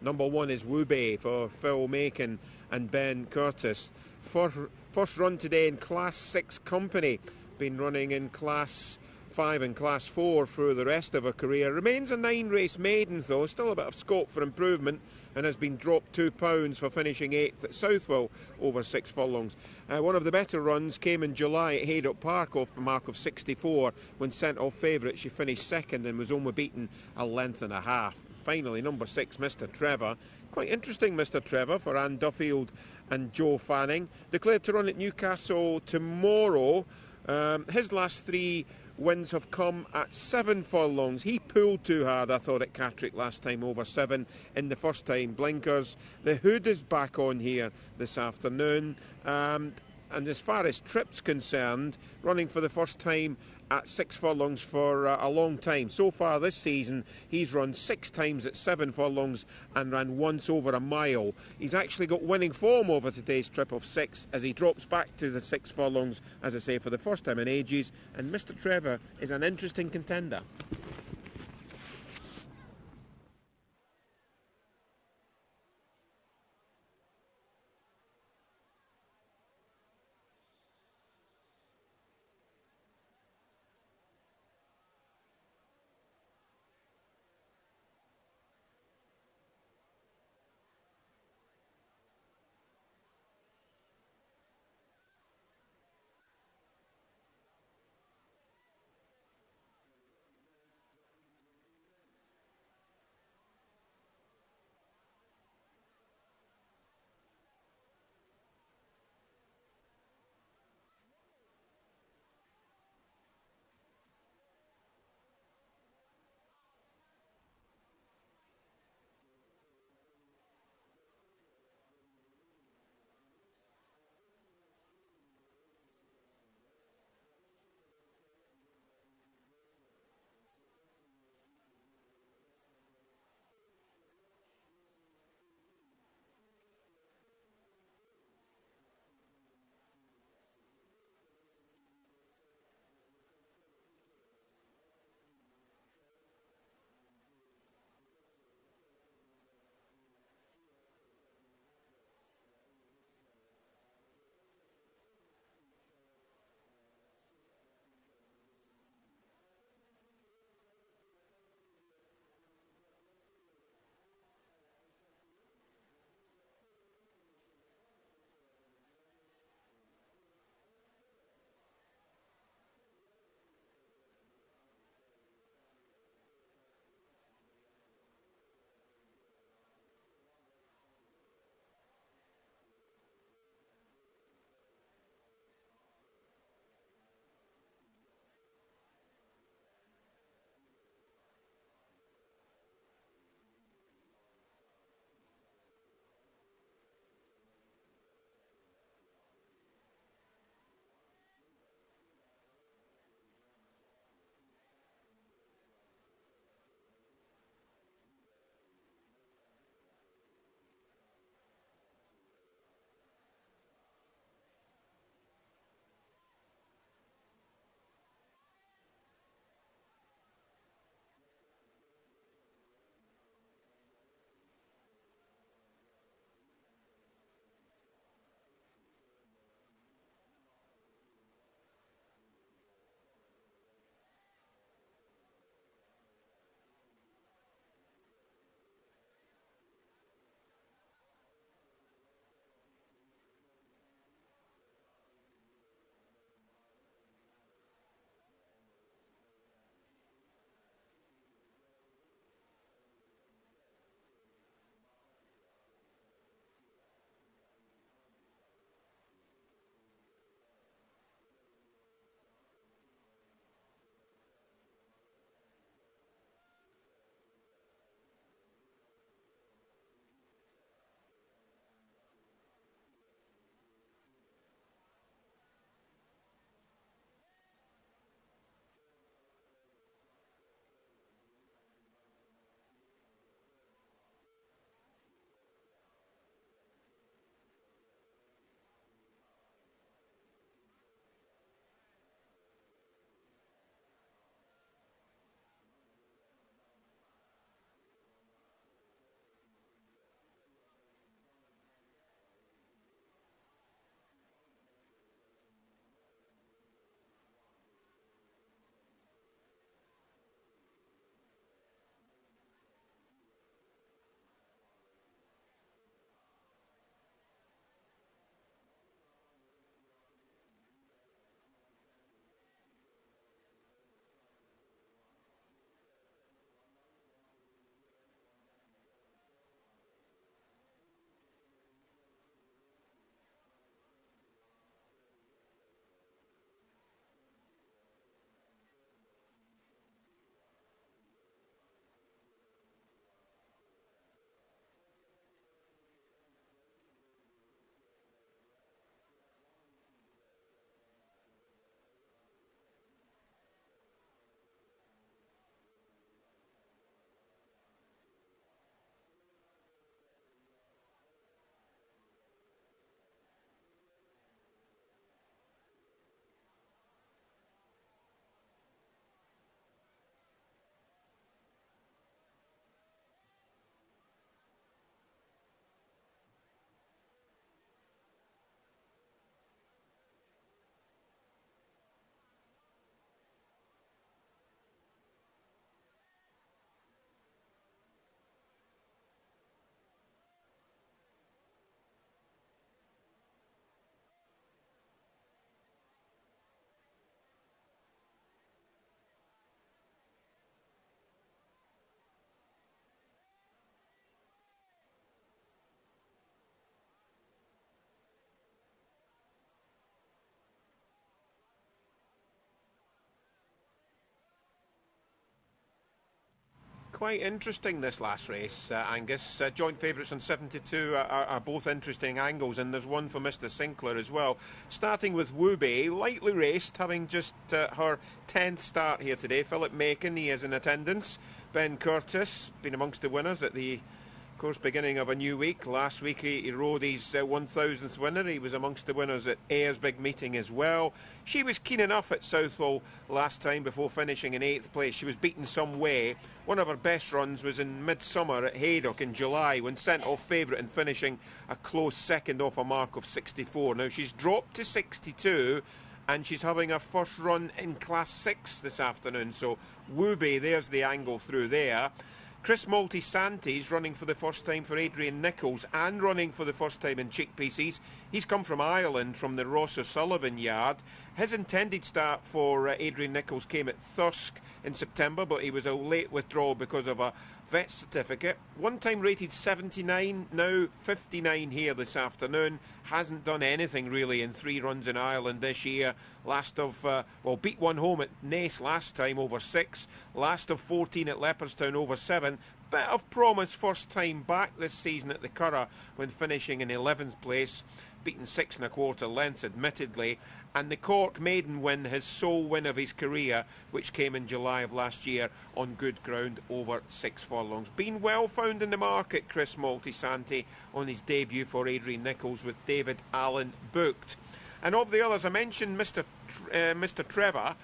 Number 1 is Wube for Phil Macon and Ben Curtis. First run today in Class 6 company. Been running in Class 5 and Class 4 through the rest of her career. Remains a 9-race maiden though, still a bit of scope for improvement, and has been dropped £2 for finishing 8th at Southwell over 6 furlongs. One of the better runs came in July at Haydock Park off the mark of 64. When sent off favourite, she finished second and was only beaten a length and a half. Finally, number 6, Mr. Trevor. Quite interesting, Mr. Trevor, for Anne Duffield and Joe Fanning. Declared to run at Newcastle tomorrow. His last 3 wins have come at 7 furlongs. He pulled too hard, I thought, at Catterick last time, over 7 in the first time. Blinkers. The Hood is back on here this afternoon. And as far as Trip's concerned, running for the first time at 6 furlongs for a long time. So far this season, he's run 6 times at 7 furlongs and ran once over a mile. He's actually got winning form over today's trip of 6 as he drops back to the 6 furlongs, as I say, for the first time in ages. And Mr. Trevor is an interesting contender. quite interesting, this last race, Angus. Joint favourites on 72 are both interesting angles, and there's one for Mr. Sinclair as well. Starting with Woo-Bay, lightly raced, having just her 10th start here today. Philip Macon, he is in attendance. Ben Curtis, been amongst the winners at the course beginning of a new week. Last week he rode his 1000th winner. He was amongst the winners at Ayres big meeting as well. She was keen enough at Southall last time before finishing in 8th place. She was beaten some way. One of her best runs was in midsummer at Haydock in July, when sent off favourite and finishing a close second off a mark of 64. Now she's dropped to 62 and she's having her first run in Class 6 this afternoon. So Woo-Bay, there's the angle through there. Chris Moltisanti's running for the first time for Adrian Nichols and running for the first time in Cheek Pieces. He's come from Ireland, from the Ross O'Sullivan yard. His intended start for Adrian Nichols came at Thirsk in September, but he was a late withdrawal because of a vet certificate. One time rated 79, now 59 here this afternoon. Hasn't done anything really in 3 runs in Ireland this year. Last of, beat one home at Naas last time over 6. Last of 14 at Leopardstown over 7. Bit of promise first time back this season at the Curragh when finishing in 11th place. Beaten 6 1/4 lengths admittedly. And the Cork maiden win, his sole win of his career, which came in July of last year on good ground over 6 furlongs. Been well found in the market, Chris Moltisanti, on his debut for Adrian Nichols, with David Allen booked. And of the others, I mentioned Mr. Trevor,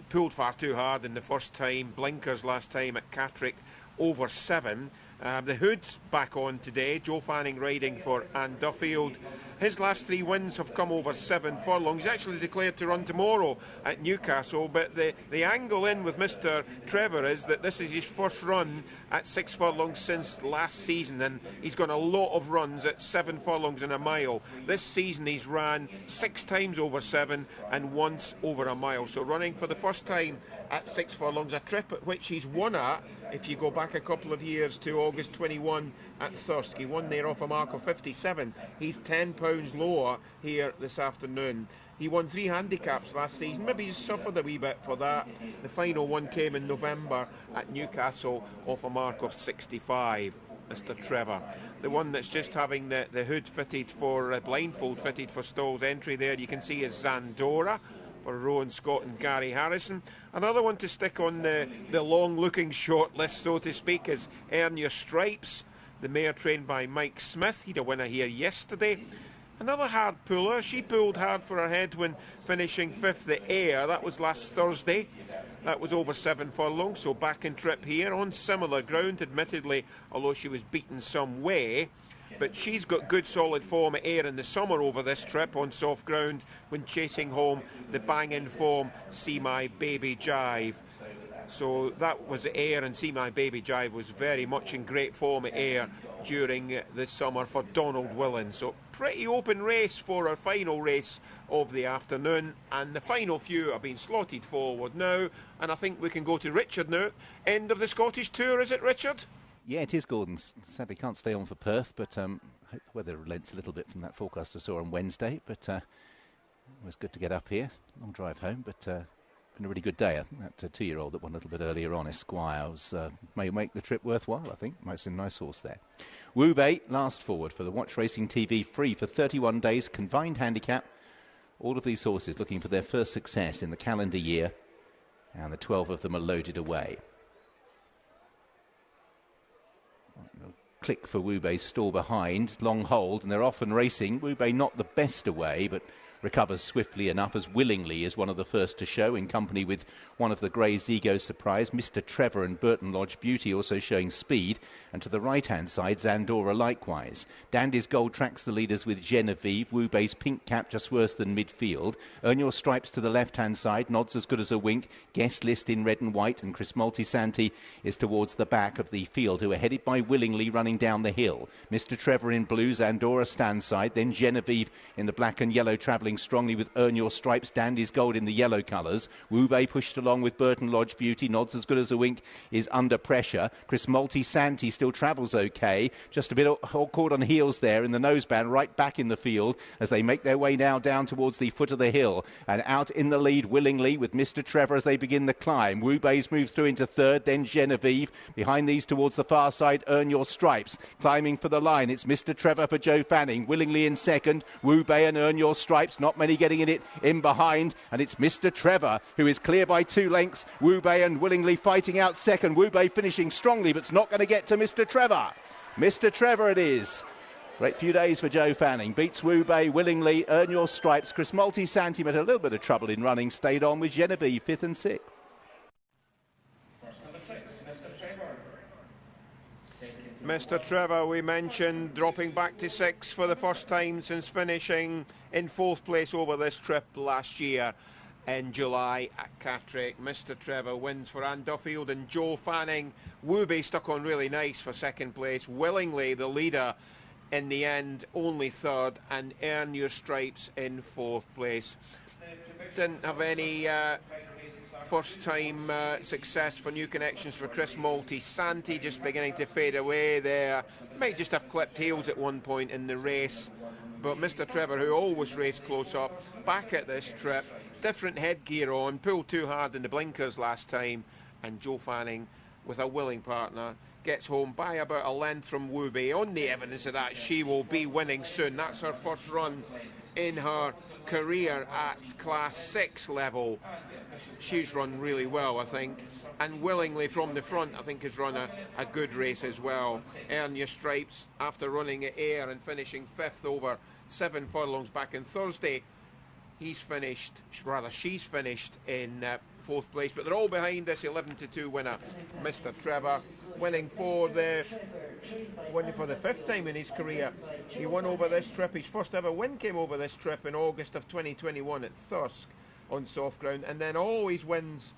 pulled far too hard in the first time. Blinkers last time at Catterick over 7. The Hood's back on today. Joe Fanning riding for Anne Duffield. His last 3 wins have come over 7 furlongs. He's actually declared to run tomorrow at Newcastle, but the angle in with Mr. Trevor is that this is his first run at 6 furlongs since last season, and he's got a lot of runs at 7 furlongs and a mile. This season he's ran 6 times over 7 and once over a mile. So running for the first time at 6 furlongs, a trip at which he's won at, if you go back a couple of years to August 21 at Thirsk. He won there off a mark of 57. He's £10 lower here this afternoon. He won 3 handicaps last season. Maybe he's suffered a wee bit for that. The final one came in November at Newcastle off a mark of 65. Mr. Trevor, the one that's just having the hood fitted for blindfold fitted for stalls entry there, you can see, is Zandora for Rowan Scott and Gary Harrison. Another one to stick on the long-looking short list, so to speak, is Earn Your Stripes, the mare trained by Mike Smith. He'd a winner here yesterday. Another hard puller. She pulled hard for her head when finishing 5th at Ayr. That was last Thursday. That was over 7 furlongs, so back in trip here on similar ground, admittedly, although she was beaten some way. But she's got good solid form at Ayr in the summer over this trip on soft ground when chasing home the bang-in form See My Baby Jive. So that was at Ayr, and See My Baby Jive was very much in great form at Ayr during the summer for Donald Willan. So pretty open race for our final race of the afternoon, and the final few are being slotted forward now, and I think we can go to Richard now. End of the Scottish Tour, is it, Richard? Yeah, it is, Gordon. Sadly can't stay on for Perth, but hope the weather relents a little bit from that forecast I saw on Wednesday. But it was good to get up here. Long drive home, but been a really good day. I think that 2-year-old that won a little bit earlier on, Esquire, may make the trip worthwhile, I think. Most a nice horse there. Woo-Bay, last forward for the Watch Racing TV, free for 31 days, confined handicap. All of these horses looking for their first success in the calendar year, and the 12 of them are loaded away. Click for Woo-Bay, stall behind, long hold, and they're off and racing. Woo-Bay not the best away, but recovers swiftly enough, as willingly is one of the first to show, in company with one of the Grey's Ego Surprise, Mr. Trevor and Burton Lodge Beauty, also showing speed, and to the right-hand side, Zandora likewise. Dandy's Gold tracks the leaders with Genevieve, Woo-Bay's pink cap just worse than midfield. Earn Your Stripes to the left-hand side, nods as good as a wink, Guest List in red and white, and Chris Moltisanti is towards the back of the field, who are headed by Willingly running down the hill. Mr. Trevor in blue, Zandora stand side, then Genevieve in the black and yellow travelling running strongly with Earn Your Stripes, Dandy's Gold in the yellow colours. Wu Bei pushed along with Burton Lodge Beauty. Nods As Good As a Wink is under pressure. Chris Multi-Santi still travels okay. Just a bit caught on heels there in the noseband, right back in the field as they make their way now down towards the foot of the hill. And out in the lead willingly with Mr. Trevor as they begin the climb. Wu Bei's moved through into third, then Genevieve. Behind these towards the far side, Earn Your Stripes. Climbing for the line, it's Mr. Trevor for Joe Fanning. Willingly in second, Wu Bei and Earn Your Stripes. Not many getting in behind. And it's Mr. Trevor who is clear by 2 lengths. Wu Bei and Willingly fighting out second. Wu Bei finishing strongly, but it's not going to get to Mr. Trevor. Mr. Trevor it is. Great few days for Joe Fanning. Beats Wu Bei, Willingly, Earn Your Stripes. Chris Multi-Santi had a little bit of trouble in running. Stayed on with Genevieve, 5th and 6th. Mr. Trevor, we mentioned, dropping back to 6 for the first time since finishing in 4th place over this trip last year in July at Catterick. Mr. Trevor wins for Anne Duffield and Joe Fanning. Wu Bei stuck on really nice for 2nd place. Willingly, the leader, in the end, only 3rd, and Earn Your Stripes in 4th place. Didn't have any first time success for New Connections for Chris Multi-Santi, just beginning to fade away there. Might just have clipped heels at one point in the race. But Mr. Trevor, who always raced close up, back at this trip, different headgear on, pulled too hard in the blinkers last time, and Joe Fanning, with a willing partner, gets home by about a length from Wu Bei. On the evidence of that, she will be winning soon. That's her first run in her career at Class 6 level. She's run really well, I think, and Willingly from the front, I think, has run a good race as well. Earn Your Stripes, after running at Ayr and finishing 5th over 7 furlongs back in Thursday, she's finished in 4th place, but they're all behind this 11-2 winner, Mr. Trevor, winning for the 5th time in his career. He won over this trip. His first ever win came over this trip in August of 2021 at Thirsk on soft ground, and then always wins